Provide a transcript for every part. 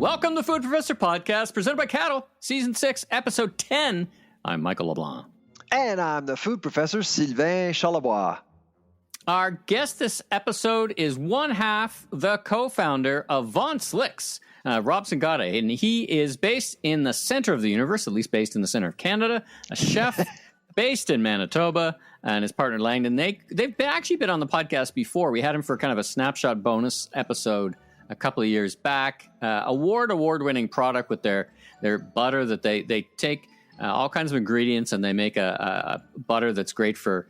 Welcome to Food Professor Podcast, presented by Caddle, Season 6, Episode 10. I'm Michael LeBlanc. And I'm the food professor, Sylvain Charlebois. Our guest this episode is one half the co-founder of Von Slicks, Rob Sengotta, and he is based in the center of the universe, at least based in the center of Canada, a chef based in Manitoba, and his partner Langdon. They've actually been on the podcast before. We had him for kind of a snapshot bonus episode a couple of years back. Award-winning product with their butter that they take all kinds of ingredients and they make a butter that's great for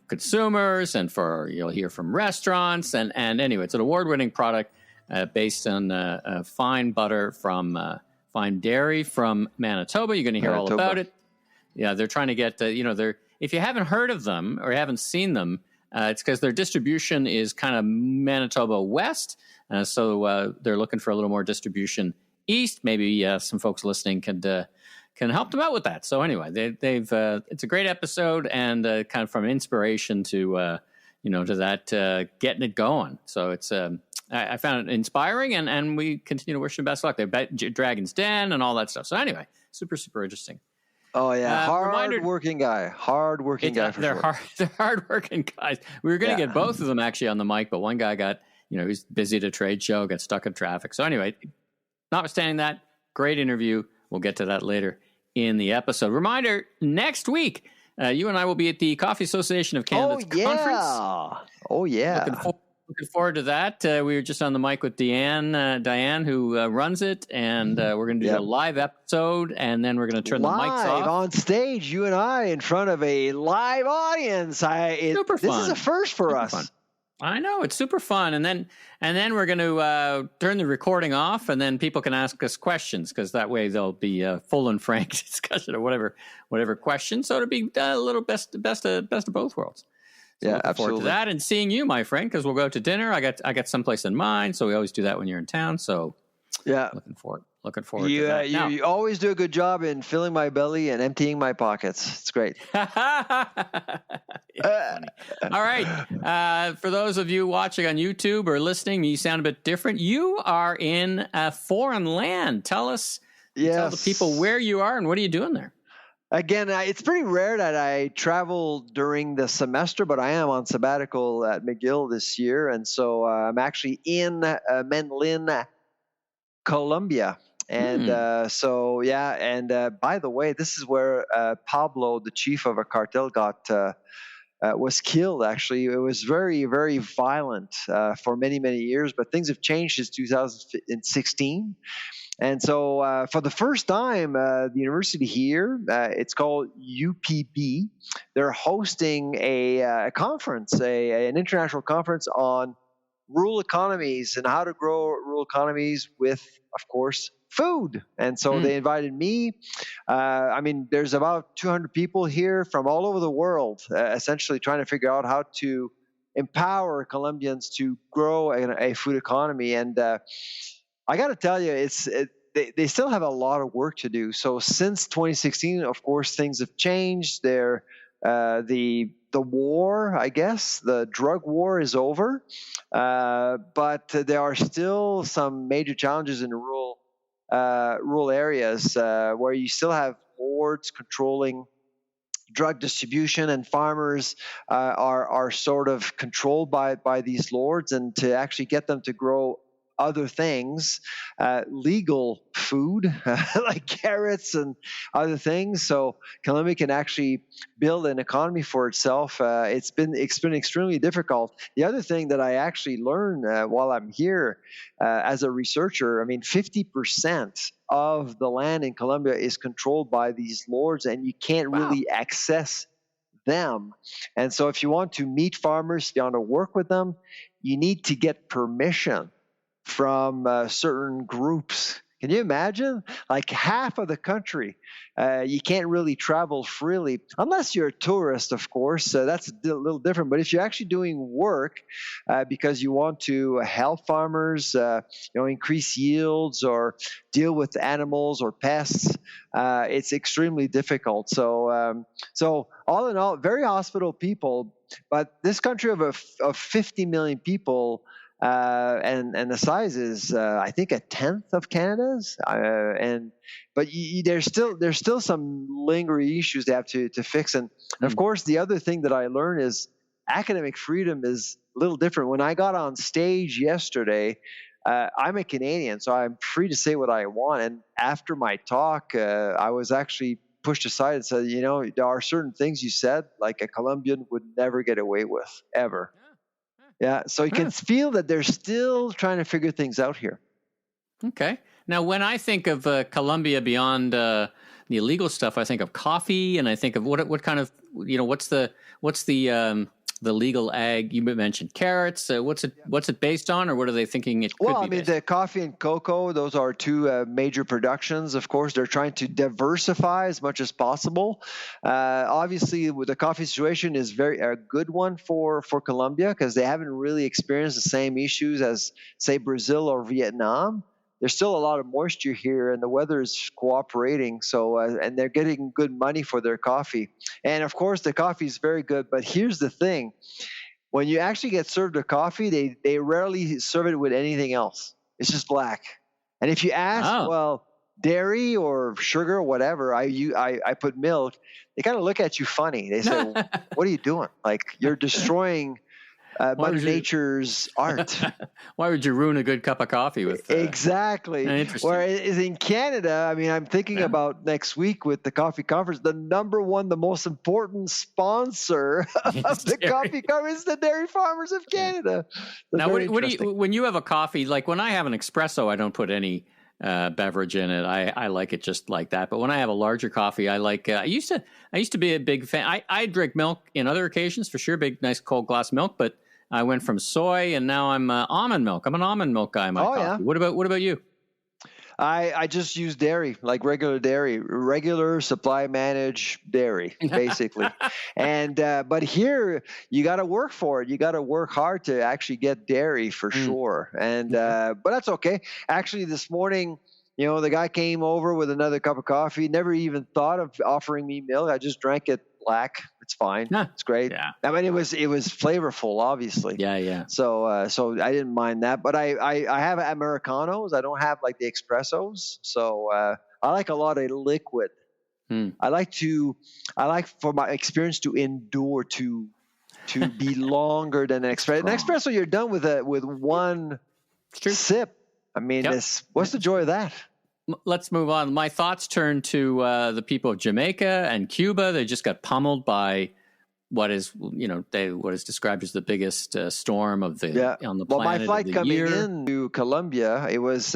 consumers and for, you'll hear, from restaurants. And anyway, it's an award-winning product based on fine butter from fine dairy from Manitoba. You're going to hear all about it. Yeah, they're trying to get, if you haven't heard of them or haven't seen them, it's because their distribution is kind of Manitoba West. So they're looking for a little more distribution east. Maybe some folks listening can help them out with that. So anyway, they've it's a great episode and kind of from inspiration to that getting it going. So it's I found it inspiring, and we continue to wish them best luck. They're Dragon's Den and all that stuff. So anyway, super super-interesting. Oh yeah, hard-working guy They're hard-working guys. We were going to get both of them actually on the mic, but one guy got, he's busy at a trade show, got stuck in traffic. So anyway, notwithstanding that, great interview. We'll get to that later in the episode. Reminder, next week, you and I will be at the Coffee Association of Canada's conference. Oh, yeah. Looking forward to that. We were just on the mic with Diane, who runs it, and we're going to do a live episode, and then we're going to turn the mics off. Live on stage, you and I in front of a live audience. Super fun. This is a first for us. Fun. I know, it's super fun. And then we're going to turn the recording off, and then people can ask us questions, because that way there'll be a full and frank discussion of whatever question. So it'll be a little best of both worlds. So looking absolutely. forward to that, and seeing you, my friend, because we'll go to dinner. I got someplace in mind, so we always do that when you're in town. So looking forward to that. You always do a good job in filling my belly and emptying my pockets. It's great. All right. For those of you watching on YouTube or listening, you sound a bit different. You are in a foreign land. Tell the people where you are and what are you doing there? Again, it's pretty rare that I travel during the semester, but I am on sabbatical at McGill this year. And so I'm actually in Medellín, Colombia. And by the way, this is where Pablo, the chief of a cartel, was killed. Actually, it was very, very violent for many, many years, but things have changed since 2016. And so for the first time, the university here, it's called UPB, they're hosting a conference, an international conference on rural economies and how to grow rural economies with, of course, food. And so they invited me. There's about 200 people here from all over the world, essentially trying to figure out how to empower Colombians to grow a food economy. And I got to tell you, they still have a lot of work to do. So since 2016, of course, things have changed. The war, I guess, the drug war is over, but there are still some major challenges in the rural areas where you still have lords controlling drug distribution, and farmers are sort of controlled by these lords, and to actually get them to grow other things, legal food like carrots and other things, so Colombia can actually build an economy for itself. It's been extremely difficult. The other thing that I actually learned while I'm here as a researcher, 50% of the land in Colombia is controlled by these lords, and you can't really access them. And so if you want to meet farmers, if you want to work with them, you need to get permission from certain groups. Can you imagine? Like half of the country, you can't really travel freely unless you're a tourist, of course. That's a little different. But if you're actually doing work because you want to help farmers, increase yields or deal with animals or pests, it's extremely difficult. So all in all, very hospitable people. But this country of 50 million people, and the size is I think a tenth of Canada's. But there's still some lingering issues they have to fix. And of course, the other thing that I learned is academic freedom is a little different. When I got on stage yesterday, I'm a Canadian, so I'm free to say what I want. And after my talk, I was actually pushed aside and said, there are certain things you said like a Colombian would never get away with, ever. Yeah, so you can feel that they're still trying to figure things out here. Okay. Now, when I think of Colombia beyond the illegal stuff, I think of coffee, and I think of what kind of what's the legal ag? You mentioned carrots. What's it based on, or what are they thinking it could be? Well, I mean, the coffee and cocoa; those are two major productions. Of course, they're trying to diversify as much as possible. Obviously, with the coffee situation is a good one for Colombia because they haven't really experienced the same issues as, say, Brazil or Vietnam. There's still a lot of moisture here, and the weather is cooperating. So, and they're getting good money for their coffee. And of course, the coffee is very good. But here's the thing: when you actually get served a coffee, they rarely serve it with anything else. It's just black. And if you ask, well, dairy or sugar or whatever, I put milk. They kind of look at you funny. They say, "What are you doing? Like you're destroying." Mother Nature's art. Why would you ruin a good cup of coffee with? Exactly. Interesting. Whereas in Canada, I mean, I'm thinking about next week with the coffee conference. The number one, the most important sponsor of the coffee conference is the dairy farmers of Canada. Now, when you have a coffee, like when I have an espresso, I don't put any beverage in it. I like it just like that. But when I have a larger coffee, I like. I used to be a big fan. I drink milk in other occasions for sure. Big nice cold glass milk, but I went from soy and now I'm almond milk. I'm an almond milk guy in my coffee. Yeah. What about you? I just use dairy, like regular supply managed dairy, basically. And but here you got to work for it. You got to work hard to actually get dairy for sure. And but that's okay. Actually, this morning, the guy came over with another cup of coffee. Never even thought of offering me milk. I just drank it black. It's fine. It's great. Yeah. I mean, it was flavorful, obviously. Yeah. So I didn't mind that, but I have Americanos. I don't have like the espressos. So I like a lot of liquid. I like for my experience to endure to be longer than an espresso. An espresso, you're done with one sip. I mean, what's the joy of that? Let's move on. My thoughts turn to the people of Jamaica and Cuba. They just got pummeled by what is described as the biggest storm on the planet. Well, my flight coming in into Colombia, it was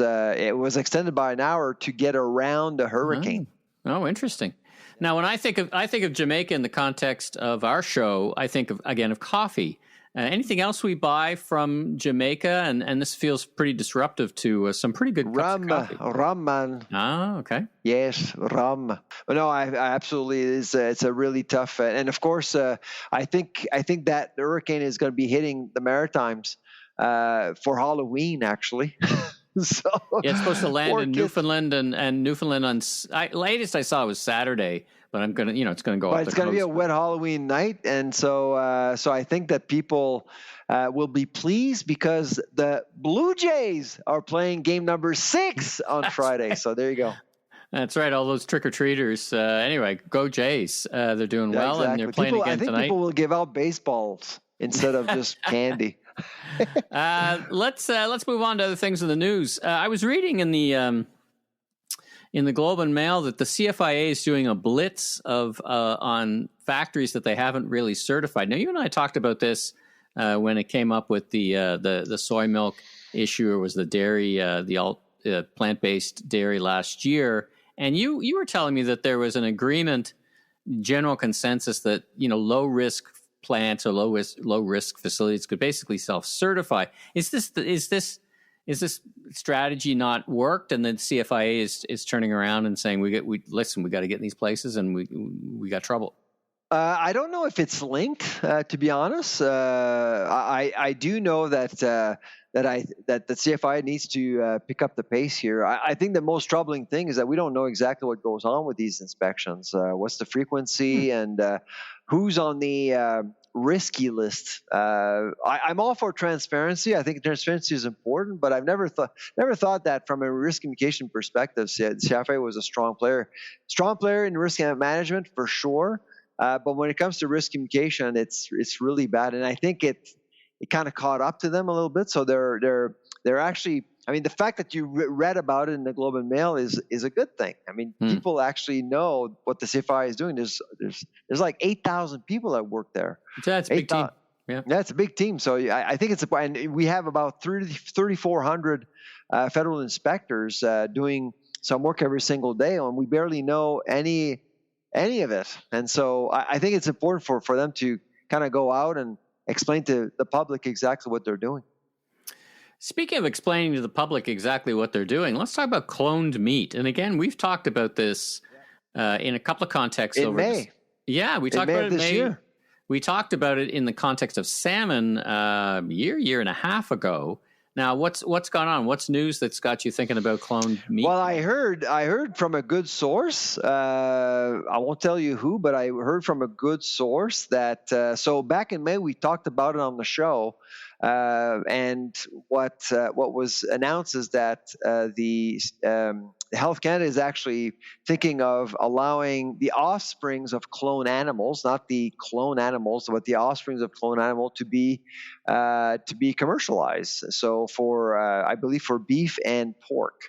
extended by an hour to get around a hurricane. Oh, interesting. Now, when I think of Jamaica in the context of our show, I think of coffee. Anything else we buy from Jamaica, and this feels pretty disruptive to some pretty good cups of coffee. Rum, man. Oh, okay. Yes, rum. But no, I absolutely it's a really tough, and of course, I think that the hurricane is going to be hitting the Maritimes for Halloween, actually. So it's supposed to land in Newfoundland and Newfoundland on latest I saw was Saturday. But I'm gonna, it's gonna go. But it's gonna be a wet Halloween night, and so I think that people will be pleased because the Blue Jays are playing game number 6 on Friday. So there you go. That's right. All those trick or treaters. Anyway, go Jays. They're doing well, and they're playing again tonight. I think people will give out baseballs instead of just candy. Let's move on to other things in the news. I was reading in the Globe and Mail that the CFIA is doing a blitz on factories that they haven't really certified. Now, you and I talked about this when it came up with the soy milk issue, or was the dairy, the plant-based dairy last year. And you were telling me that there was an agreement, general consensus that low risk plants or low risk facilities could basically self-certify. Is this strategy not worked, and then CFIA is turning around and saying we got to get in these places and we got trouble? I don't know if it's linked, to be honest. I do know that the CFIA needs to pick up the pace here. I think the most troubling thing is that we don't know exactly what goes on with these inspections. What's the frequency and who's on the risky list. I'm all for transparency. I think transparency is important, but I've never thought that from a risk communication perspective. CFA was a strong player in risk management for sure. But when it comes to risk communication, it's really bad, and I think it kind of caught up to them a little bit. So they're actually. I mean, the fact that you read about it in the Globe and Mail is a good thing. I mean, people actually know what the CFI is doing. There's like 8,000 people that work there. So that's a big team. Yeah, it's a big team. So I think it's and we have about 3,400 federal inspectors doing some work every single day, and we barely know any of it. And so I think it's important for them to kind of go out and explain to the public exactly what they're doing. Speaking of explaining to the public exactly what they're doing, let's talk about cloned meat. And again, we've talked about this in a couple of contexts. In May. We talked about it in May. Year. We talked about it in the context of salmon year and a half ago. Now, what's gone on? What's news that's got you thinking about cloned meat? Well, I heard from a good source. I won't tell you who, but I heard from a good source that so back in May we talked about it on the show. And what was announced is that the Health Canada is actually thinking of allowing the offsprings of clone animals, not the clone animals, but the offsprings of clone animal to be commercialized. So for I believe for beef and pork,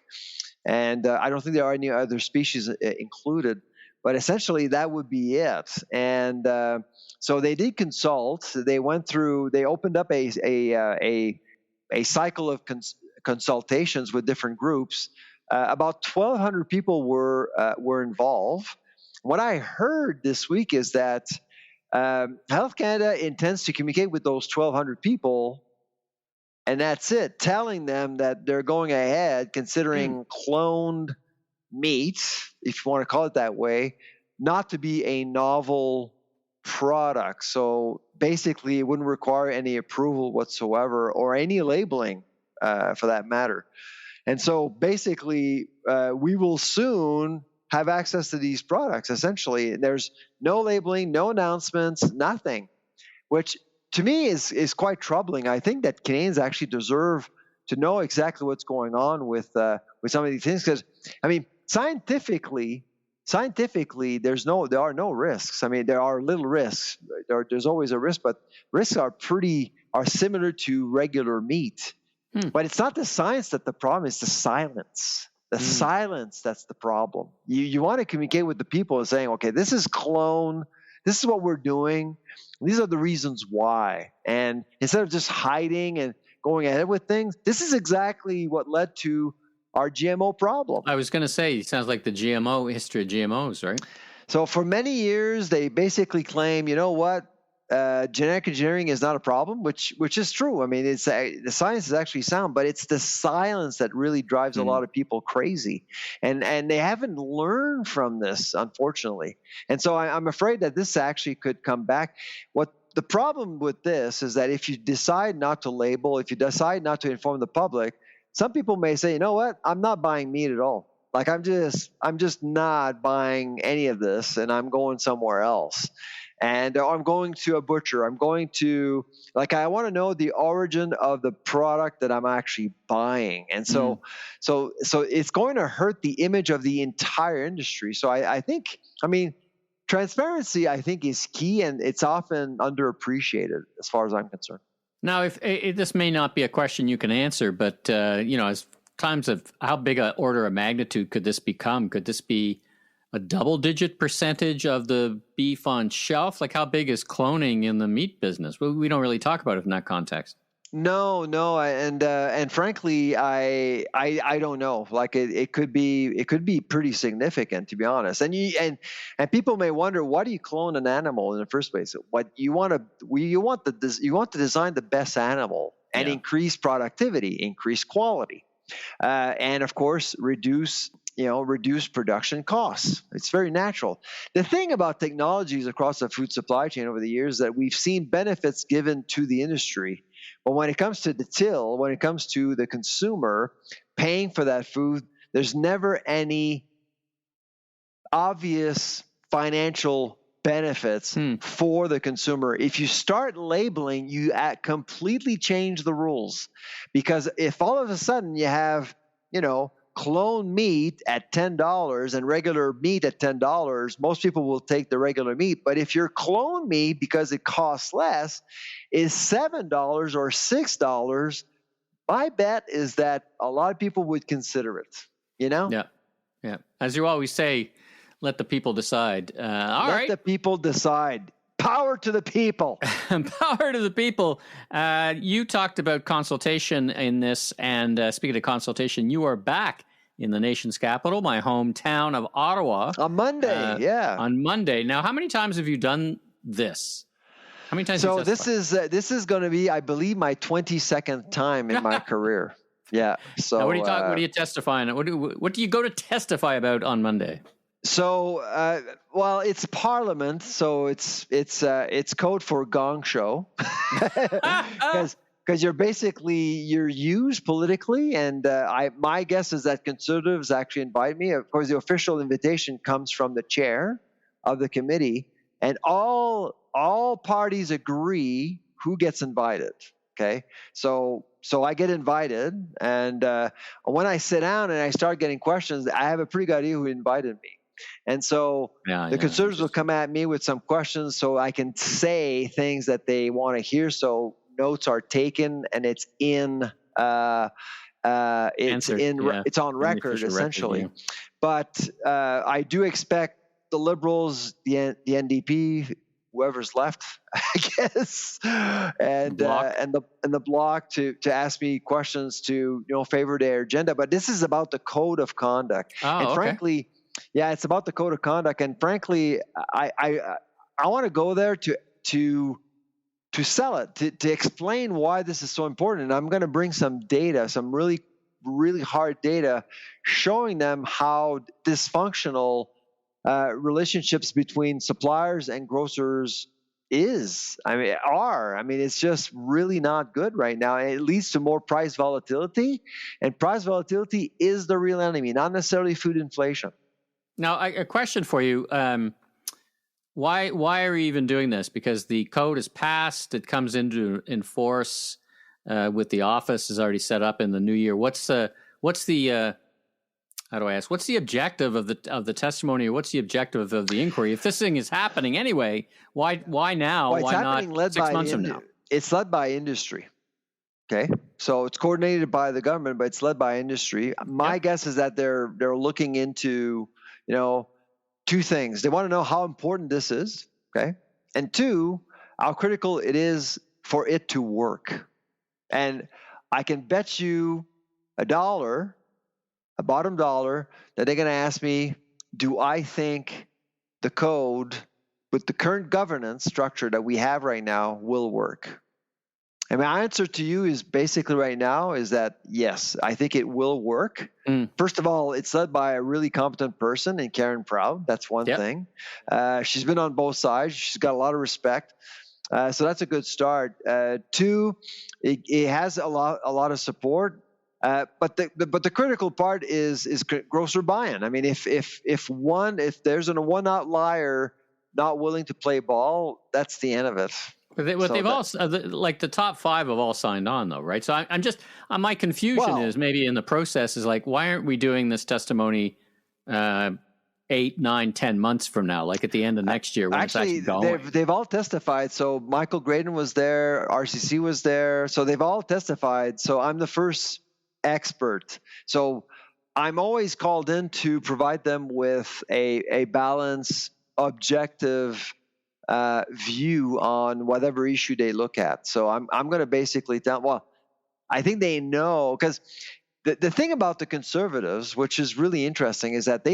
and I don't think there are any other species included. But essentially, that would be it. And so they did consult. They went through. They opened up a cycle of consultations with different groups. About 1,200 people were involved. What I heard this week is that Health Canada intends to communicate with those 1,200 people, and that's it. Telling them that they're going ahead, considering cloned meat, if you want to call it that way, not to be a novel product. So basically, it wouldn't require any approval whatsoever or any labeling for that matter. And so basically, we will soon have access to these products. Essentially, there's no labeling, no announcements, nothing, which to me is quite troubling. I think that Canadians actually deserve to know exactly what's going on with some of these things, because I mean, scientifically, there are no risks. I mean, there are little risks. There's always a risk, but risks are similar to regular meat. But it's not the science that's the problem; it's the silence. The silence that's the problem. You want to communicate with the people and saying, okay, this is clone. This is what we're doing. These are the reasons why. And instead of just hiding and going ahead with things, this is exactly what led to our GMO problem. I was going to say, it sounds like the history of GMOs, right? So for many years, they basically claim, you know what, genetic engineering is not a problem, which is true. I mean, the science is actually sound, but it's the silence that really drives a lot of people crazy, and they haven't learned from this, unfortunately. And so I'm afraid that this actually could come back. What the problem with this is that if you decide not to label, if you decide not to inform the public, some people may say, you know what, I'm not buying meat at all. Like I'm just not buying any of this, and I'm going somewhere else. And I'm going to a butcher. I'm going to, I want to know the origin of the product that I'm actually buying. And so it's going to hurt the image of the entire industry. So I think, transparency, I think, is key, and it's often underappreciated as far as I'm concerned. Now, if this may not be a question you can answer, but as times of how big an order of magnitude could this become? Could this be a double-digit percentage of the beef on shelf? Like, how big is cloning in the meat business? We don't really talk about it in that context. No, and frankly, I don't know. Like, it could be pretty significant, to be honest. And people may wonder, why do you clone an animal in the first place? What you want to design the best animal and increase productivity, increase quality, and of course reduce production costs. It's very natural. The thing about technologies across the food supply chain over the years is that we've seen benefits given to the industry. But when it comes to the till, when it comes to the consumer paying for that food, there's never any obvious financial benefits for the consumer. If you start labeling, you completely change the rules, because if all of a sudden you have, clone meat at $10 and regular meat at $10, most people will take the regular meat. But if your clone meat, because it costs less, is $7 or $6, my bet is that a lot of people would consider it, Yeah. Yeah. As you always say, let the people decide. Let the people decide. Power to the people. Power to the people. You talked about consultation in this, and speaking of consultation, you are back in the nation's capital, my hometown of Ottawa. On Monday, yeah. On Monday. Now, how many times have you done this? How many times? So this is going to be, I believe, my 22nd time in my career. Yeah. So now, what are you testifying? What do you go to testify about on Monday? So, well, it's Parliament, so it's code for gong show, because you're used politically, and my guess is that Conservatives actually invite me. Of course, the official invitation comes from the chair of the committee, and all parties agree who gets invited. Okay, so I get invited, and when I sit down and I start getting questions, I have a pretty good idea who invited me. And so the Conservatives will come at me with some questions so I can say things that they want to hear. So notes are taken, and it's it's on record, essentially. But I do expect the Liberals, the NDP, whoever's left, I guess, and the Bloc to ask me questions to favor their agenda. But this is about the code of conduct, frankly. Yeah, it's about the code of conduct, and frankly, I want to go there to sell it, to explain why this is so important. And I'm going to bring some data, some really, really hard data, showing them how dysfunctional relationships between suppliers and grocers are. It's just really not good right now. And it leads to more price volatility, and price volatility is the real enemy, not necessarily food inflation. Now, a question for you. Why are you even doing this? Because the code is passed. It comes into force with the office is already set up in the new year. What's the how do I ask? What's the objective of the testimony, or what's the objective of the inquiry? If this thing is happening anyway, why now? Well, why not 6 months from now? It's led by industry. Okay, so it's coordinated by the government, but it's led by industry. My guess is that they're looking into two things. They want to know how important this is, okay? And two, how critical it is for it to work. And I can bet you a bottom dollar, that they're going to ask me, do I think the code with the current governance structure that we have right now will work? And my answer to you is basically right now is that yes, I think it will work. First of all, it's led by a really competent person in Karen Proud. That's one thing. She's been on both sides. She's got a lot of respect. So that's a good start. Two, it has a lot of support. But the critical part is grocer buy-in. If there's a one outlier not willing to play ball, that's the end of it. But they've all, like the top five have all signed on, though, right? So I'm just, my confusion is maybe in the process is like, why aren't we doing this testimony 8, 9, 10 months from now, like at the end of next year when it's actually going? They've all testified. So Michael Graydon was there, RCC was there. So they've all testified. So I'm the first expert. So I'm always called in to provide them with a balanced, objective view on whatever issue they look at. So I'm going to basically I think they know, because the thing about the Conservatives, which is really interesting, is that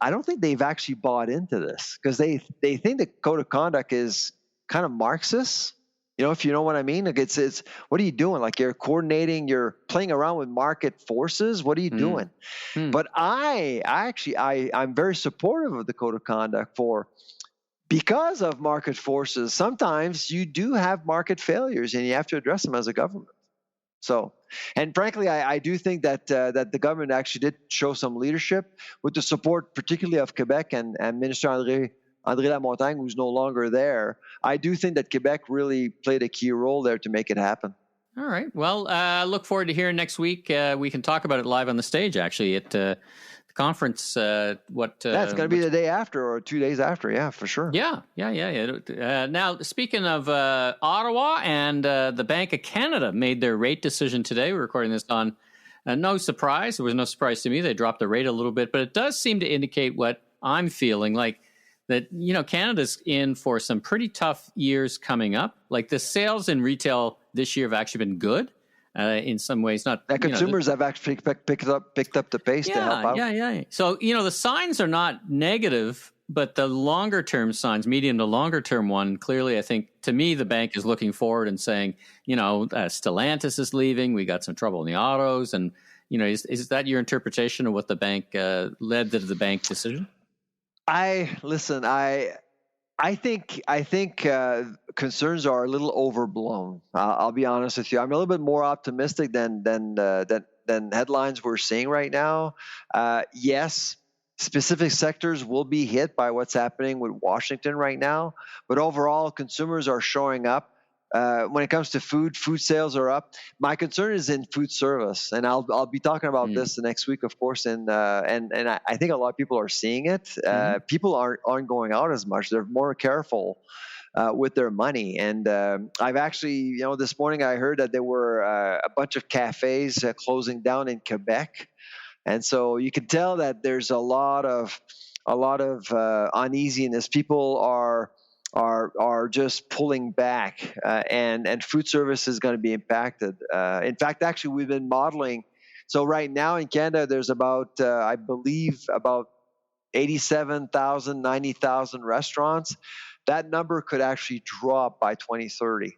I don't think they've actually bought into this, because they think the code of conduct is kind of Marxist. If you know what I mean. Like it's what are you doing? Like you're coordinating, you're playing around with market forces. What are you doing? But I'm very supportive of the code of conduct because of market forces. Sometimes you do have market failures, and you have to address them as a government. So, and frankly, I do think that the government actually did show some leadership with the support, particularly of Quebec and Minister André Lamontagne, who's no longer there. I do think that Quebec really played a key role there to make it happen. All right. Well, look forward to hearing next week. We can talk about it live on the stage, actually, at the conference. It's going to be the day after or 2 days after. Yeah, for sure. Yeah. Now, speaking of Ottawa, and the Bank of Canada made their rate decision today. We're recording this on no surprise. There was no surprise to me. They dropped the rate a little bit, but it does seem to indicate what I'm feeling, like that, Canada's in for some pretty tough years coming up. Like the sales in retail this year have actually been good. In some ways, not that consumers have actually picked up the pace to help out. Yeah. So the signs are not negative, but the longer term signs, medium to longer term one, clearly, I think to me, the bank is looking forward and saying, Stellantis is leaving. We got some trouble in the autos, and is that your interpretation of what the bank led to the bank decision? I think concerns are a little overblown. I'll be honest with you. I'm a little bit more optimistic than headlines we're seeing right now. Yes, specific sectors will be hit by what's happening with Washington right now, but overall, consumers are showing up. When it comes to food sales are up. My concern is in food service, and I'll be talking about this the next week, of course. And I think a lot of people are seeing it. People aren't going out as much; they're more careful with their money. And I've actually, this morning I heard that there were a bunch of cafes closing down in Quebec, and so you can tell that there's a lot of uneasiness. People are just pulling back, and food service is going to be impacted. In fact, actually, we've been modeling. So right now in Canada, there's about, I believe, about 87,000, 90,000 restaurants. That number could actually drop by 2030.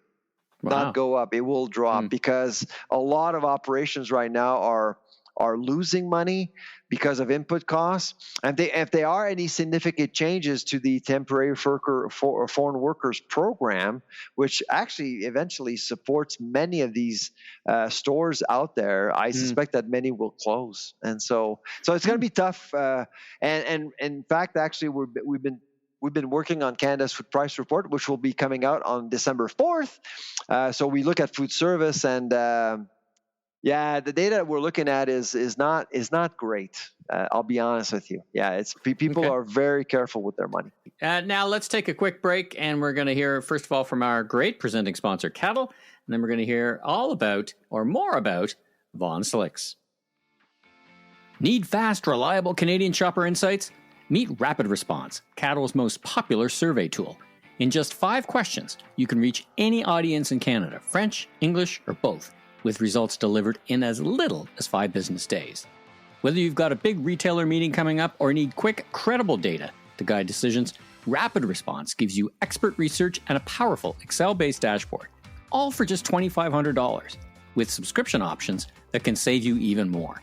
Wow. Not go up. It will drop because a lot of operations right now are losing money because of input costs. And if there are any significant changes to the temporary foreign workers program, which actually eventually supports many of these stores out there, I suspect that many will close. And so it's going to be tough. And in fact, actually, we've been working on Canada's food price report, which will be coming out on December 4th. So we look at food service, and the data that we're looking at is not great. I'll be honest with you. Yeah, it's people are very careful with their money. Now let's take a quick break, and we're going to hear first of all from our great presenting sponsor, Caddle, and then we're going to hear more about Von Slicks. Need fast, reliable Canadian shopper insights? Meet Rapid Response, Caddle's most popular survey tool. In just 5 questions, you can reach any audience in Canada, French, English, or both, with results delivered in as little as 5 business days. Whether you've got a big retailer meeting coming up or need quick, credible data to guide decisions, Rapid Response gives you expert research and a powerful Excel-based dashboard, all for just $2,500, with subscription options that can save you even more.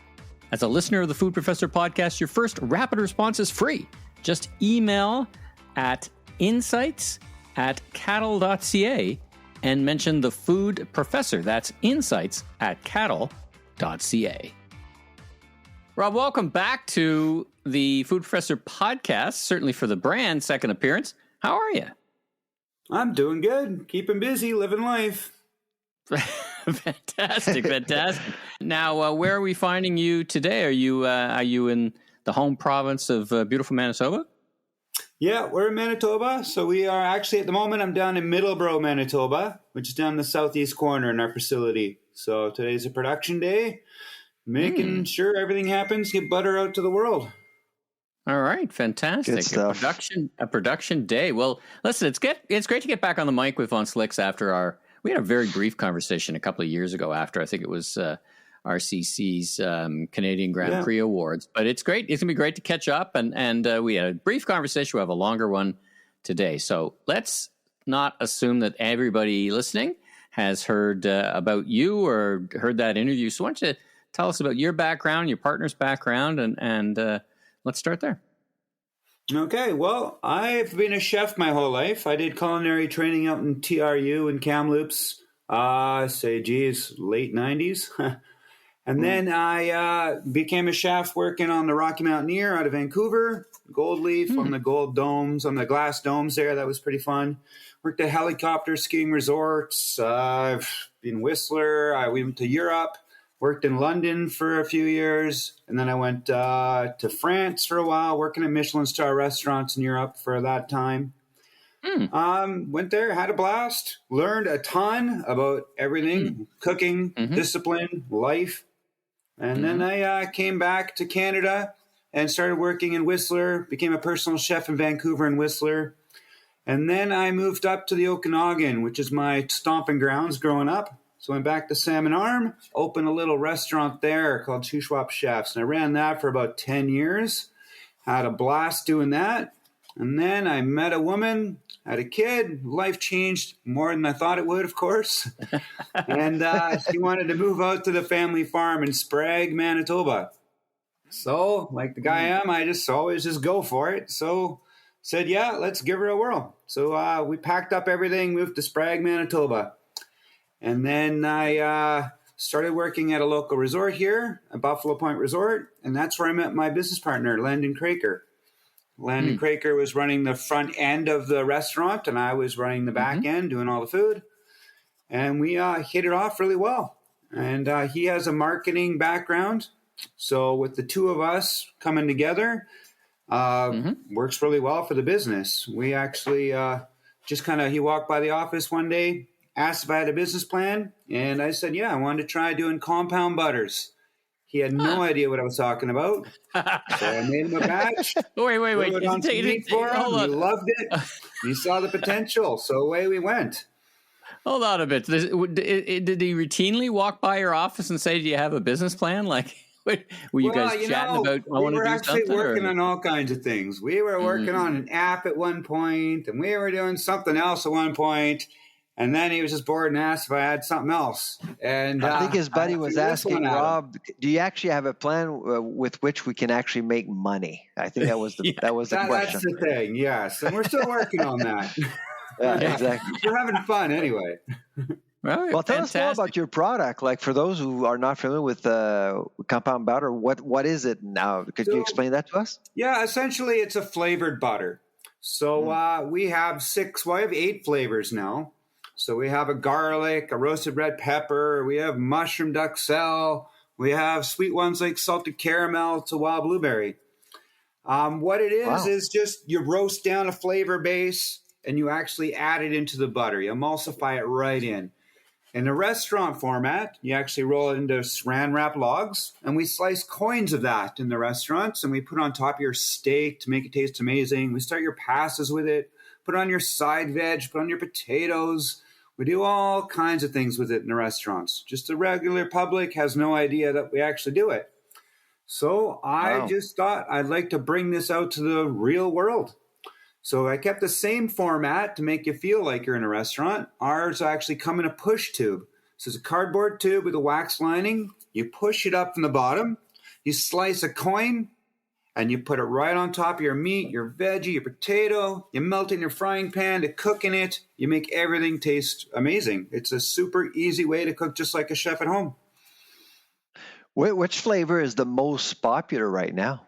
As a listener of the Food Professor podcast, your first Rapid Response is free. Just email at insights@caddle.ca and mention the Food Professor. That's insights@caddle.ca. Rob, welcome back to the Food Professor podcast, certainly for the brand second appearance. How are you? I'm doing good. Keeping busy, living life. Fantastic. Now, where are we finding you today? Are you in the home province of beautiful Manitoba? Yeah, we're in Manitoba. So we are actually, at the moment, I'm down in Middleborough, Manitoba, which is down the southeast corner in our facility. So today's a production day, making sure everything happens, get butter out to the world. All right, fantastic. Good stuff. A production day. Well, listen, it's great to get back on the mic with Von Slicks after we had a very brief conversation a couple of years ago after, I think it was RCC's Canadian Grand Prix Awards. But it's great. It's going to be great to catch up. And we had a brief conversation. We'll have a longer one today. So let's not assume that everybody listening has heard about you or heard that interview. So why don't you tell us about your background, your partner's background, and let's start there. Okay, well, I've been a chef my whole life. I did culinary training out in TRU in Kamloops, late 90s. And then I became a chef working on the Rocky Mountaineer out of Vancouver, Gold Leaf on the gold domes, on the glass domes there. That was pretty fun. Worked at helicopter skiing resorts, in Whistler. We went to Europe, worked in London for a few years. And then I went to France for a while, working at Michelin star restaurants in Europe for that time. Went there, had a blast, learned a ton about everything, cooking, discipline, life. And then I came back to Canada and started working in Whistler, became a personal chef in Vancouver and Whistler. And then I moved up to the Okanagan, which is my stomping grounds growing up. So I went back to Salmon Arm, opened a little restaurant there called Shuswap Chefs. And I ran that for about 10 years. Had a blast doing that. And then I met a woman, had a kid. Life changed more than I thought it would, of course. And she wanted to move out to the family farm in Sprague, Manitoba. So, like the guy I am, I just always just go for it. So said, yeah, let's give her a whirl. So we packed up everything, moved to Sprague, Manitoba. And then I started working at a local resort here, a Buffalo Point Resort. And that's where I met my business partner, Landon Craker. Landon Craker was running the front end of the restaurant, and I was running the back end, doing all the food. And we hit it off really well. And he has a marketing background. So with the two of us coming together, works really well for the business. We actually he walked by the office one day, asked if I had a business plan. And I said, yeah, I wanted to try doing compound butters. He had no idea what I was talking about. So I made him a batch. Wait. He loved it. He saw the potential. So away we went. Hold on a bit. Did he routinely walk by your office and say, do you have a business plan? Like, were you guys chatting about, I want to do something? We were actually working on all kinds of things. We were working on an app at one point, and we were doing something else at one point. And then he was just bored and asked if I had something else. And I think his buddy was asking, Rob, do you actually have a plan with which we can actually make money? I think that was the question. That's the thing, yes. And we're still working on that. Yeah, exactly. We're having fun anyway. Well, tell us more about your product. Like for those who are not familiar with compound butter, what is it now? Could you explain that to us? Yeah, essentially it's a flavored butter. So we have 8 flavors now. So we have a garlic, a roasted red pepper, we have mushroom duxelle, we have sweet ones like salted caramel to wild blueberry. What it is just you roast down a flavor base and you actually add it into the butter. You emulsify it right in. In the restaurant format, you actually roll it into saran wrap logs, and we slice coins of that in the restaurants, and we put on top of your steak to make it taste amazing. We start your pastas with it, put on your side veg, put on your potatoes. We do all kinds of things with it in the restaurants. Just the regular public has no idea that we actually do it. So I just thought I'd like to bring this out to the real world. So I kept the same format to make you feel like you're in a restaurant. Ours actually come in a push tube. So it's a cardboard tube with a wax lining. You push it up from the bottom. You slice a coin, and you put it right on top of your meat, your veggie, your potato. You melt it in your frying pan to cook in it. You make everything taste amazing. It's a super easy way to cook just like a chef at home. Which flavor is the most popular right now?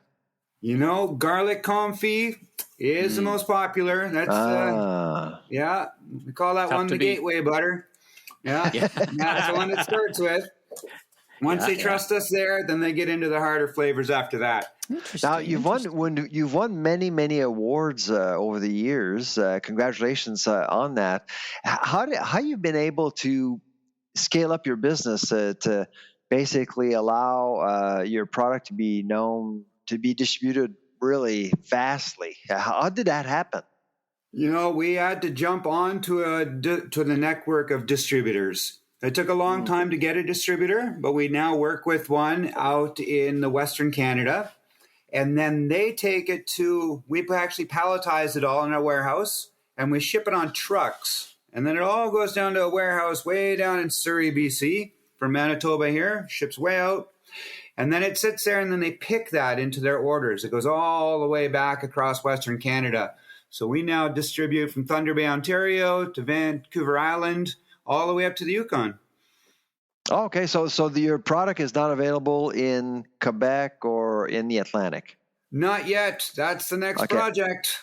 You know, garlic confit is the most popular. That's we call that one the gateway butter. Yeah, that's the one it starts with. Once they trust us there, then they get into the harder flavors after that. Now you've won many awards over the years. Congratulations on that. How you've been able to scale up your business to basically allow your product to be known, to be distributed really vastly. How did that happen? You know, we had to jump on to the network of distributors. It took a long time to get a distributor, but we now work with one out in the Western Canada. And then they take it we actually palletize it all in our warehouse, and we ship it on trucks. And then it all goes down to a warehouse way down in Surrey, BC, from Manitoba here, ships way out. And then it sits there, and then they pick that into their orders. It goes all the way back across Western Canada. So we now distribute from Thunder Bay, Ontario to Vancouver Island, all the way up to the Yukon. Oh, okay, so your product is not available in Quebec or in the Atlantic. Not yet. That's the next project.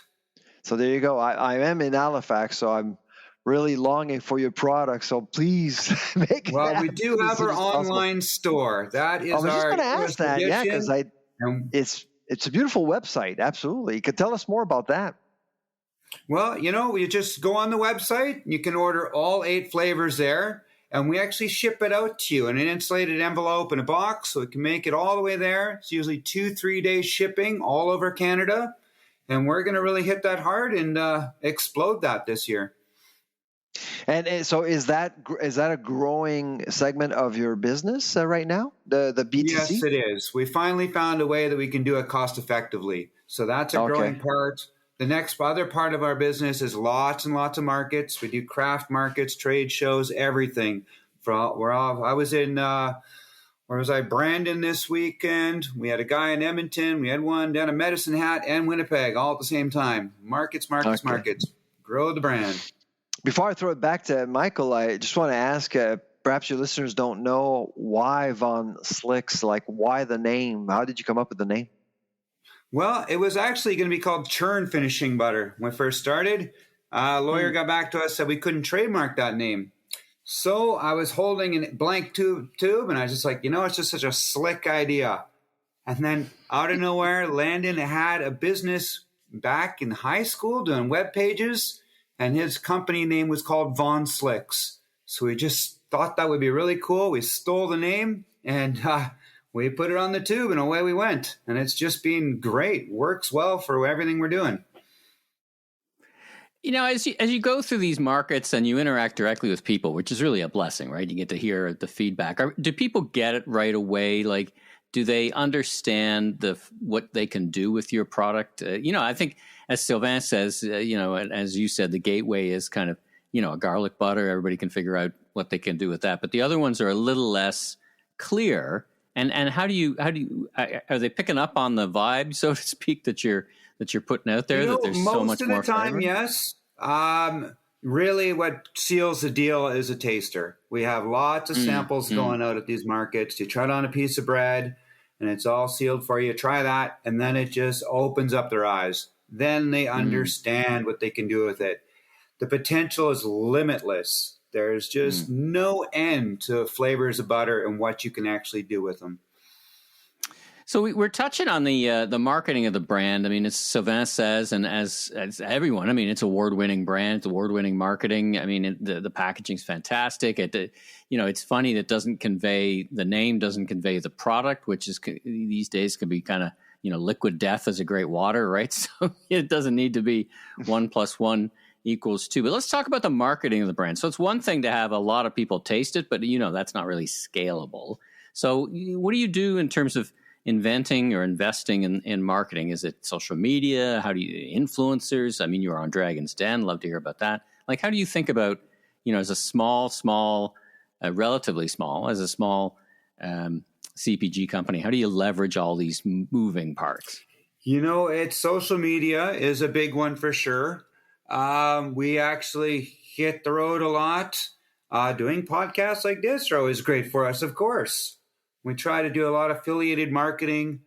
So there you go. I am in Halifax, so I'm really longing for your product. So please make it Well, we do have our online possible. store. That is I was just our going to ask that, yeah, because it's a beautiful website. Absolutely, you could tell us more about that. Well, you just go on the website. You can order all 8 flavors there, and we actually ship it out to you in an insulated envelope in a box, so it can make it all the way there. It's usually 2-3 days shipping all over Canada. And we're going to really hit that hard and explode that this year. And so is that a growing segment of your business right now, the B2C? Yes, it is. We finally found a way that we can do it cost effectively. So that's a growing part. The next other part of our business is lots and lots of markets. We do craft markets, trade shows, everything. I was in... Where was I? Brandon this weekend. We had a guy in Edmonton. We had one down in Medicine Hat and Winnipeg all at the same time. Markets. Grow the brand. Before I throw it back to Michael, I just want to ask, perhaps your listeners don't know why Von Slicks, like why the name? How did you come up with the name? Well, it was actually going to be called churn finishing butter when we first started. A lawyer got back to us, said we couldn't trademark that name. So I was holding a blank tube, and I was just like, it's just such a slick idea. And then out of nowhere, Landon had a business back in high school doing web pages, and his company name was called Von Slicks. So we just thought that would be really cool. We stole the name, and we put it on the tube, and away we went. And it's just been great. Works well for everything we're doing. As you go through these markets and you interact directly with people, which is really a blessing, right? You get to hear the feedback. Do people get it right away? Like, do they understand what they can do with your product? I think, as Sylvain says, as you said, the gateway is kind of, a garlic butter. Everybody can figure out what they can do with that. But the other ones are a little less clear. And how do you are they picking up on the vibe, so to speak, that you're putting out there, that there's so much more flavor? Most of the time, yes. Really what seals the deal is a taster. We have lots of samples going out at these markets. You try it on a piece of bread, and it's all sealed for you. Try that, and then it just opens up their eyes. Then they understand what they can do with it. The potential is limitless. There's just no end to flavors of butter and what you can actually do with them. So we're touching on the marketing of the brand. I mean, as Sylvain says, and as everyone, I mean, it's award-winning brand, it's award-winning marketing. I mean, the packaging's fantastic. It's funny that the name doesn't convey the product, which is these days can be kind of, liquid death is a great water, right? So it doesn't need to be 1 + 1 = 2. But let's talk about the marketing of the brand. So it's one thing to have a lot of people taste it, but that's not really scalable. So what do you do in terms of inventing or investing in marketing? Is it social media? How do you influencers? I mean, you were on Dragon's Den. Love to hear about that. Like, how do you think about, as a relatively small, as a small CPG company, how do you leverage all these moving parts? It's social media is a big one for sure. We actually hit the road a lot. Doing podcasts like this are always great for us, of course. We try to do a lot of affiliated marketing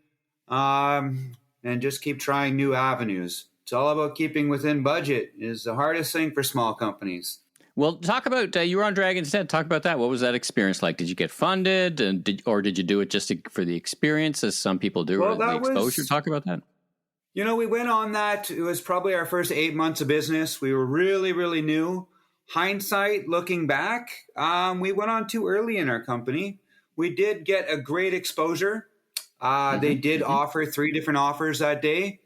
and just keep trying new avenues. It's all about keeping within budget is the hardest thing for small companies. Well, talk about, you were on Dragon's Den. Talk about that. What was that experience like? Did you get funded or did you do it just for the experience as some people do, or the exposure? Talk about that. We went on that. It was probably our first 8 months of business. We were really, really new. Hindsight, looking back, we went on too early in our company. We did get a great exposure. They did offer 3 different offers that day.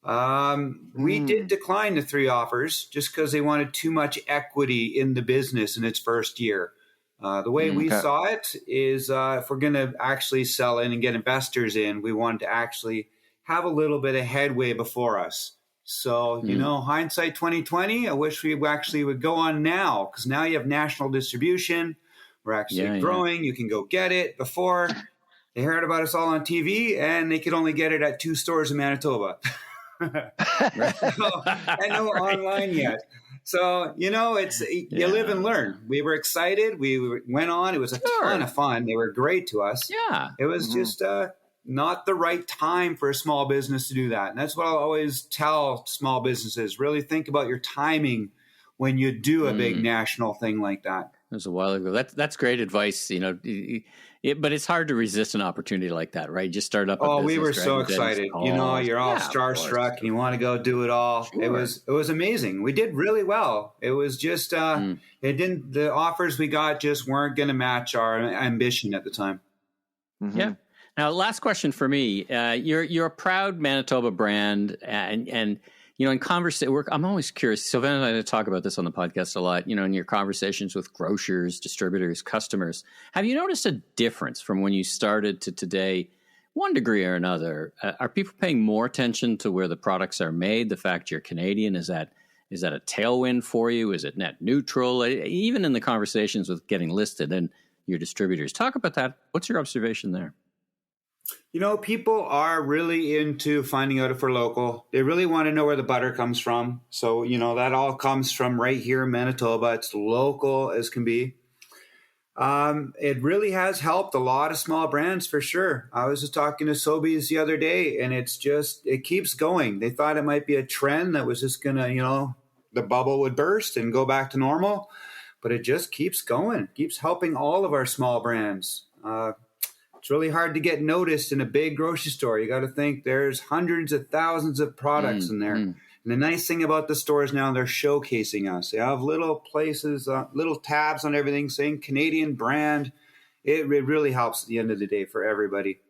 We did decline the 3 offers just because they wanted too much equity in the business in its first year. The way we saw it is if we're going to actually sell in and get investors in, we wanted to actually have a little bit of headway before us. So, hindsight 2020, I wish we actually would go on now, because now you have national distribution. We're actually growing. You can go get it. Before, they heard about us all on TV, and they could only get it at 2 stores in Manitoba. And no online yet. So, you live and learn. We were excited. We went on. It was a ton of fun. They were great to us. Yeah. It was just not the right time for a small business to do that. And that's what I'll always tell small businesses. Really think about your timing when you do a big national thing like that. It was a while ago. That's great advice, but it's hard to resist an opportunity like that, right? You just start up a business. We were so excited. You're all starstruck and you want to go do it all. Sure. It was amazing. We did really well. It was just the offers we got just weren't going to match our ambition at the time. Mm-hmm. Yeah. Now, last question for me. You're a proud Manitoba brand, and in conversation, I'm always curious. Sylvain and I talk about this on the podcast a lot. In your conversations with grocers, distributors, customers, have you noticed a difference from when you started to today, one degree or another? Are people paying more attention to where the products are made? The fact you're Canadian, is that a tailwind for you? Is it net neutral? Even in the conversations with getting listed and your distributors, talk about that. What's your observation there? People are really into finding out if we're local. They really want to know where the butter comes from. So, that all comes from right here in Manitoba. It's local as can be. It really has helped a lot of small brands for sure. I was just talking to Sobeys the other day, and it keeps going. They thought it might be a trend that was just going to, the bubble would burst and go back to normal. But it just keeps going. It keeps helping all of our small brands. It's really hard to get noticed in a big grocery store. You got to think there's hundreds of thousands of products in there. And the nice thing about the stores now, they're showcasing us. They have little places, little tabs on everything saying Canadian brand. It really helps at the end of the day for everybody.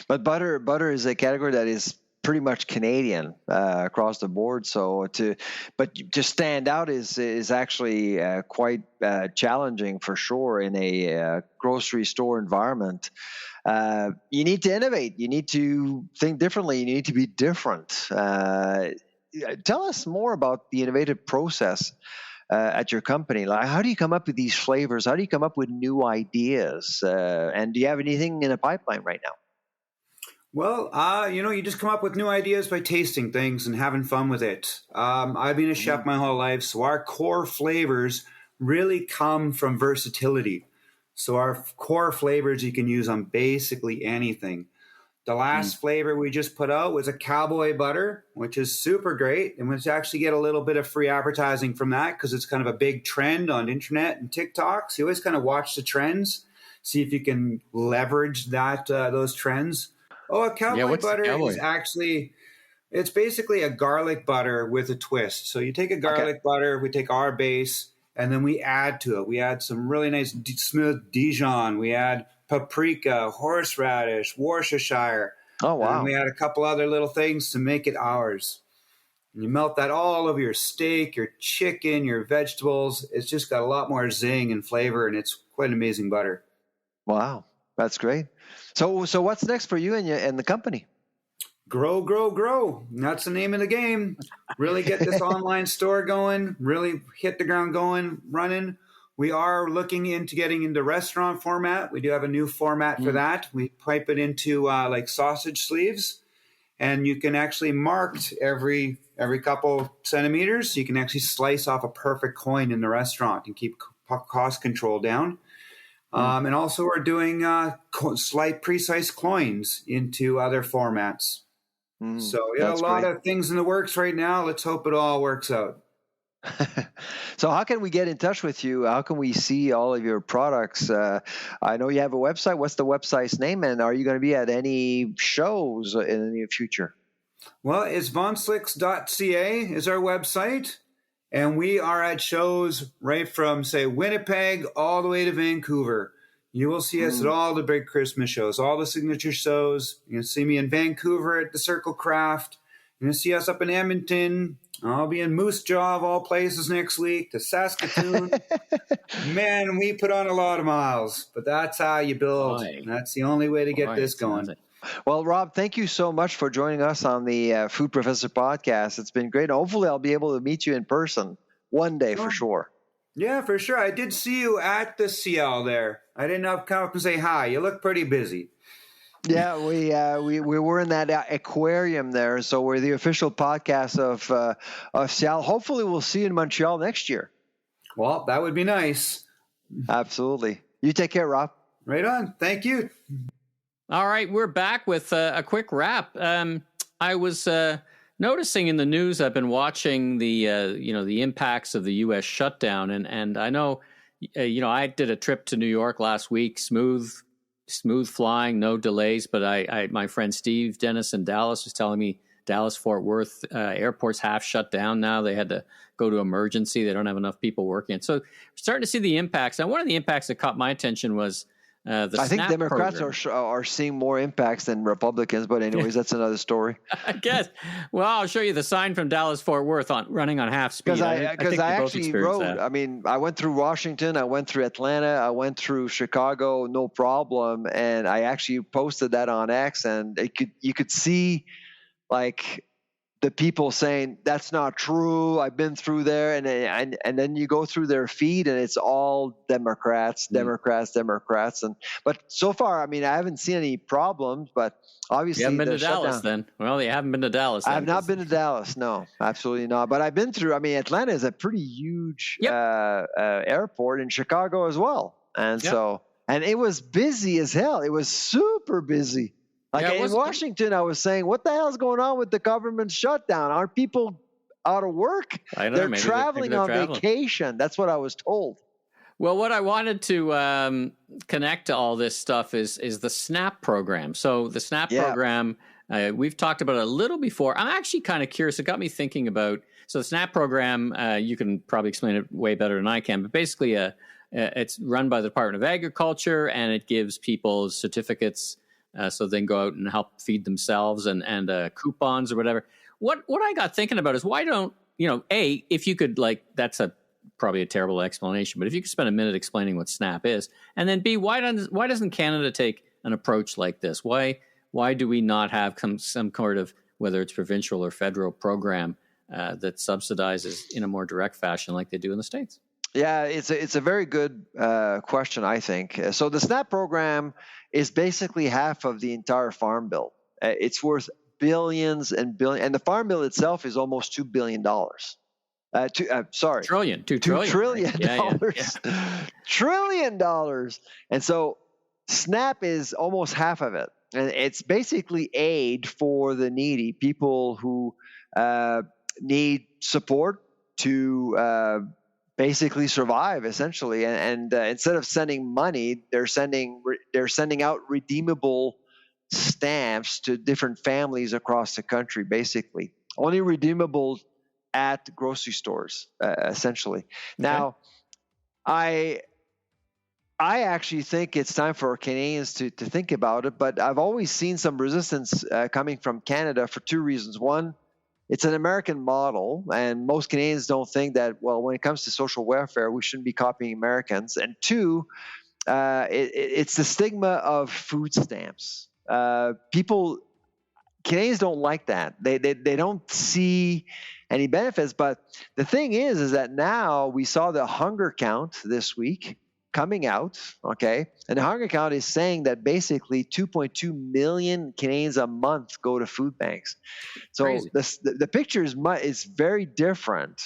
But butter is a category that is pretty much Canadian across the board. So to stand out is actually quite challenging for sure in a grocery store environment. You need to innovate. You need to think differently. You need to be different. Tell us more about the innovative process at your company. Like, how do you come up with these flavors? How do you come up with new ideas? And do you have anything in a pipeline right now? Well, you just come up with new ideas by tasting things and having fun with it. I've been a chef my whole life, so our core flavors really come from versatility. So our core flavors you can use on basically anything. The last flavor we just put out was a cowboy butter, which is super great. And we actually get a little bit of free advertising from that because it's kind of a big trend on internet and TikTok. So you always kind of watch the trends, see if you can leverage those trends. Oh, a cowboy butter is actually, it's basically a garlic butter with a twist. So you take a garlic butter, we take our base, and then we add to it. We add some really nice smooth Dijon. We add paprika, horseradish, Worcestershire. Oh, wow. And we add a couple other little things to make it ours. And you melt that all over your steak, your chicken, your vegetables. It's just got a lot more zing and flavor, and it's quite amazing butter. Wow. That's great. So what's next for you and the company? Grow, grow, grow. That's the name of the game. Really get this online store going, really hit the ground going, running. We are looking into getting into restaurant format. We do have a new format for that. We pipe it into like sausage sleeves, and you can actually mark every couple centimeters. So you can actually slice off a perfect coin in the restaurant and keep cost control down. And also we're doing slight precise coins into other formats. So a lot of things in the works right now. Let's hope it all works out. So how can we get in touch with you? How can we see all of your products? I know you have a website. What's the website's name? And are you going to be at any shows in the near future? Well, it's vonslicks.ca is our website. And we are at shows right from, say, Winnipeg all the way to Vancouver. You will see us at all the big Christmas shows, all the signature shows. You're going to see me in Vancouver at the Circle Craft. You're going to see us up in Edmonton. I'll be in Moose Jaw of all places next week, to Saskatoon. Man, we put on a lot of miles, but that's how you build. That's the only way to get this going. Well, Rob, thank you so much for joining us on the Food Professor podcast. It's been great. Hopefully, I'll be able to meet you in person one day for sure. Yeah, for sure. I did see you at the CL there. I didn't come up and say hi. You look pretty busy. Yeah, we were in that aquarium there, so we're the official podcast of Seattle. Hopefully, we'll see you in Montreal next year. Well, that would be nice. Absolutely. You take care, Rob. Right on. Thank you. All right, we're back with a quick wrap. I was noticing in the news. I've been watching the impacts of the U.S. shutdown, and I know, I did a trip to New York last week, smooth flying, no delays. But my friend Steve Dennis in Dallas was telling me Dallas Fort Worth airport's half shut down now. They had to go to emergency. They don't have enough people working. So we're starting to see the impacts. And one of the impacts that caught my attention was I think SNAP Democrats are seeing more impacts than Republicans, but anyways, that's another story. I guess. Well, I'll show you the sign from Dallas Fort Worth running on half speed. Because I actually rode. That. I mean, I went through Washington, I went through Atlanta, I went through Chicago, no problem, and I actually posted that on X, and you could see like the people saying that's not true. I've been through there, and then you go through their feed, and it's all Democrats. And but so far, I mean, I haven't seen any problems. But obviously, you haven't been to Dallas, then. Well, you haven't been to Dallas. I have not been to Dallas. No, absolutely not. But I've been through. I mean, Atlanta is a pretty huge airport, in Chicago as well, and and it was busy as hell. It was super busy. Like in Washington, I was saying, what the hell is going on with the government shutdown? Aren't people out of work? I know, they're traveling on vacation. That's what I was told. Well, what I wanted to connect to all this stuff is the SNAP program. So the SNAP program, we've talked about it a little before. I'm actually kind of curious. It got me thinking about, so the SNAP program, you can probably explain it way better than I can, but basically it's run by the Department of Agriculture, and it gives people certificates so they can go out and help feed themselves and coupons or whatever. What I got thinking about is, why don't, if you could, that's probably a terrible explanation, but if you could spend a minute explaining what SNAP is, and then B, why doesn't Canada take an approach like this? Why do we not have some kind of, whether it's provincial or federal program that subsidizes in a more direct fashion like they do in the States? Yeah, it's a very good question, I think. So the SNAP program is basically half of the entire farm bill. It's worth billions and billions, and the farm bill itself is almost $2 billion. $2 trillion. Trillion dollars. And so SNAP is almost half of it, and it's basically aid for the needy, people who need support to basically survive, essentially. And instead of sending money, they're sending out redeemable stamps to different families across the country, basically only redeemable at grocery stores, essentially. Okay. Now, I actually think it's time for Canadians to think about it, but I've always seen some resistance coming from Canada for two reasons. One, it's an American model, and most Canadians don't think that, well, when it comes to social welfare, we shouldn't be copying Americans. And two, it's the stigma of food stamps. Canadians don't like that. They don't see any benefits. But the thing is that now we saw the hunger count this week coming out, okay? And the hunger count is saying that basically 2.2 million Canadians a month go to food banks. So the picture is very different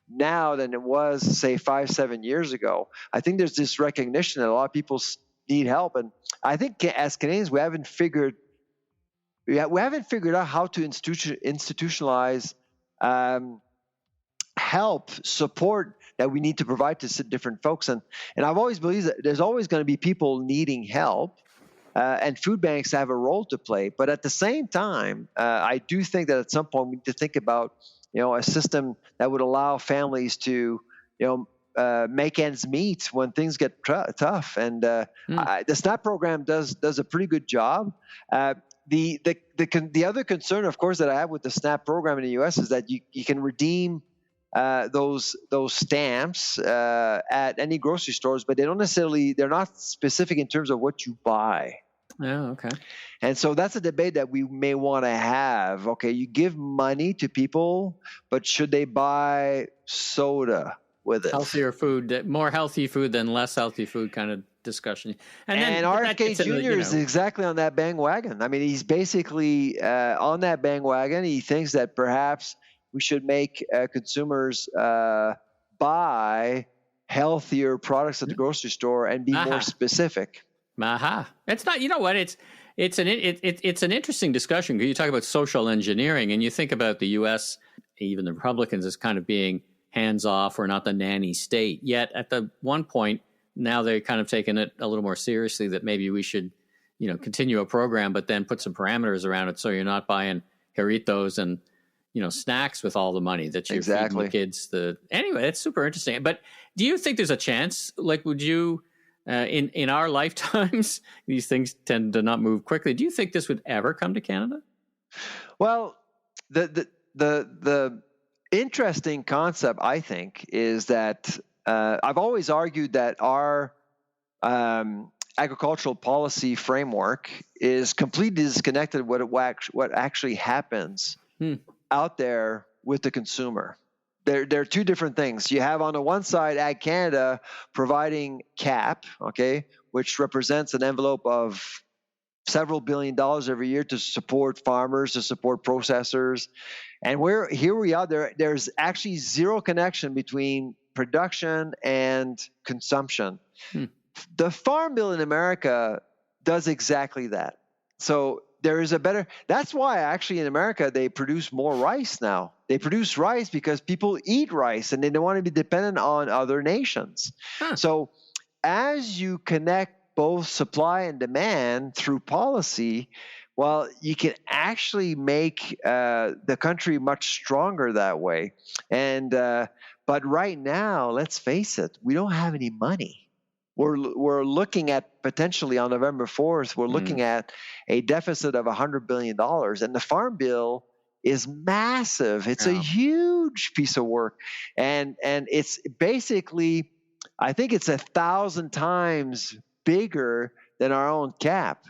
now than it was, say, 5-7 years ago. I think there's this recognition that a lot of people need help, and I think as Canadians we haven't figured out how to institutionalize help, support that we need to provide to different folks. And I've always believed that there's always going to be people needing help, and food banks have a role to play. But at the same time, I do think that at some point we need to think about, a system that would allow families to, make ends meet when things get tough. And the SNAP program does a pretty good job. The other concern, of course, that I have with the SNAP program in the U.S. is that you can redeem those stamps at any grocery stores, but they're not specific in terms of what you buy. Oh, okay. And so that's a debate that we may want to have. Okay, you give money to people, but should they buy soda with it? Healthier food, more healthy food than less healthy food kind of discussion. And RFK Jr. is exactly on that bandwagon. I mean, he's basically on that bandwagon. He thinks that perhaps we should make consumers buy healthier products at the grocery store and be more specific. It's not. You know what? It's an interesting discussion. You talk about social engineering, and you think about the U.S., even the Republicans, as kind of being hands off or not the nanny state. Yet at the one point, now they're kind of taking it a little more seriously that maybe we should, continue a program, but then put some parameters around it so you're not buying Jarritos and, snacks with all the money that you're feeding the kids. Anyway, it's super interesting. But do you think there's a chance? Like, would you, in our lifetimes, these things tend to not move quickly. Do you think this would ever come to Canada? Well, the interesting concept, I think, is that I've always argued that our agricultural policy framework is completely disconnected with what actually happens out there with the consumer. There are two different things. You have on the one side Ag Canada providing CAP, which represents an envelope of several $1 billion every year to support farmers, to support processors. And here we are. There's actually zero connection between production and consumption. The Farm Bill in America does exactly that. So there is that's why actually in America they produce more rice now. They produce rice because people eat rice and they don't want to be dependent on other nations. So as you connect both supply and demand through policy, well, you can actually make the country much stronger that way. And but right now, let's face it, we don't have any money. We're looking at potentially on November 4th, we're looking at a deficit of $100 billion. And the Farm Bill is massive. It's a huge piece of work. And it's basically, I think it's 1,000 times bigger than our own CAP.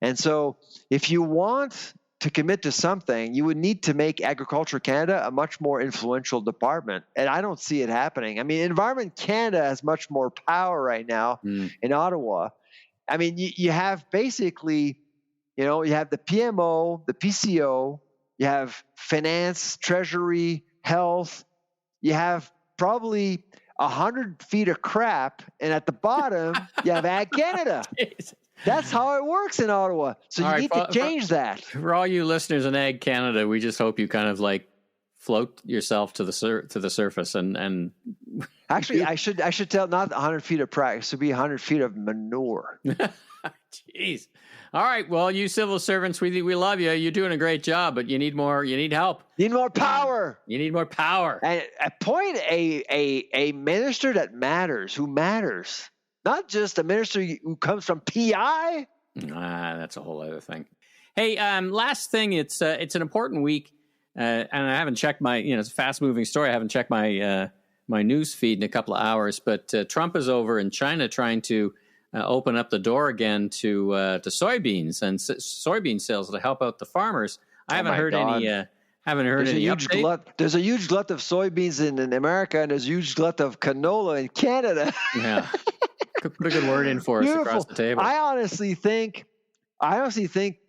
And so if you want to commit to something, you would need to make Agriculture Canada a much more influential department. And I don't see it happening. I mean, Environment Canada has much more power right now in Ottawa. I mean, you have basically, you have the PMO, the PCO, you have finance, treasury, health, you have probably 100 feet of crap, and at the bottom, you have Ag Canada. That's how it works in Ottawa. So you need to change that. For all you listeners in Ag Canada, we just hope you kind of like float yourself to the surface and actually I should tell not 100 feet of practice, it should be 100 feet of manure. Jeez. All right. Well, you civil servants, we love you. You're doing a great job, but you need help. You need more power. You need more power. And appoint a minister that matters, who matters. Not just a minister who comes from PI. That's a whole other thing. Hey, last thing, it's an important week, and I haven't checked my, it's a fast moving story. I haven't checked my my news feed in a couple of hours, but Trump is over in China trying to open up the door again to soybeans and soybean sales to help out the farmers. I haven't heard any. Haven't heard any update. There's a huge glut of soybeans in America, and there's a huge glut of canola in Canada. Yeah. Put a good word in for us across the table. I honestly think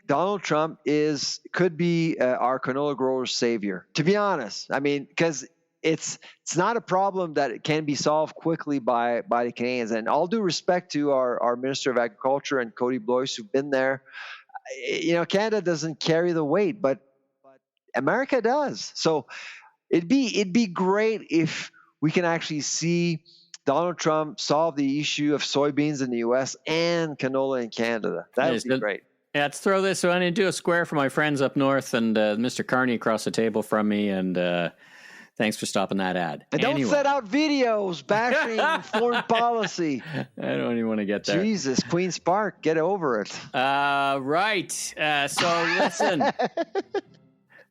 Donald Trump could be our canola growers' savior. To be honest, I mean, because it's not a problem that it can be solved quickly by the Canadians. And all due respect to our Minister of Agriculture and Cody Blois, who've been there, Canada doesn't carry the weight, but America does. So it'd be great if we can actually see Donald Trump solve the issue of soybeans in the U.S. and canola in Canada. That would be great. Yeah, let's throw this. So I need to do a square for my friends up north and Mr. Carney across the table from me. And thanks for stopping that ad. And don't set out videos bashing foreign policy. I don't even want to get there. Jesus, Queen's Park, get over it. Right. So listen.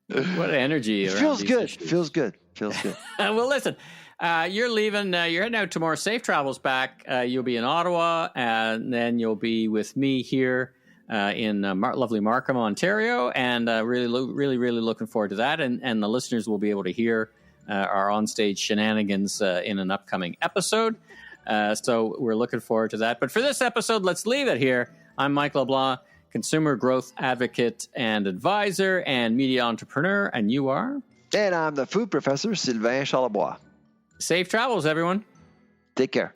What energy. Feels good. Feels good. Well, listen. You're leaving. You're heading out tomorrow. Safe travels back. You'll be in Ottawa, and then you'll be with me here in lovely Markham, Ontario. And really looking forward to that. And the listeners will be able to hear our onstage shenanigans in an upcoming episode. So we're looking forward to that. But for this episode, let's leave it here. I'm Mike LeBlanc, consumer growth advocate and advisor and media entrepreneur. And you are? And I'm the food professor, Sylvain Charlebois. Safe travels, everyone. Take care.